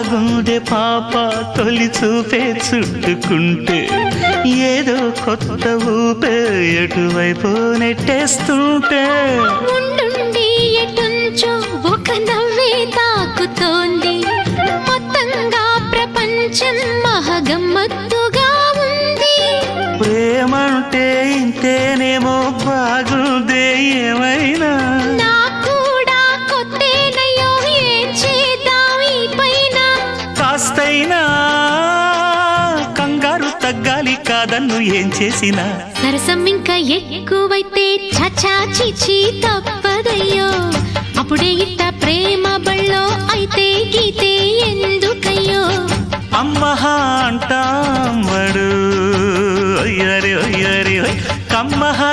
గుండె పాప తొలి చూపే చుట్టుకుంటే ఏదో కొత్త ఊపే ఎటువైపు నెట్టేస్తుంటే ఉండుండి ఎటుంచో ఒక నవ్వే తాకుతోంది మొత్తంగా ప్రపంచం మహగమ్మత్తుగా ఉంది ప్రేమంటే ఇంతేనేమో బాగుందే ఏమైనా కాస్తైనా కంగారు తగ్గాలి కాదన్ను ఏం చేసినా సరసం ఇంకా ఎక్కువైతే చచా చిచి తప్పదయ్యో అప్పుడే ఇట్ట ప్రేమ బళ్ళో అయితే గీతే ఎందుకయ్యో అమ్మహా అంటామడు ఒయ్యరి ఒయ్యరి కమ్మహా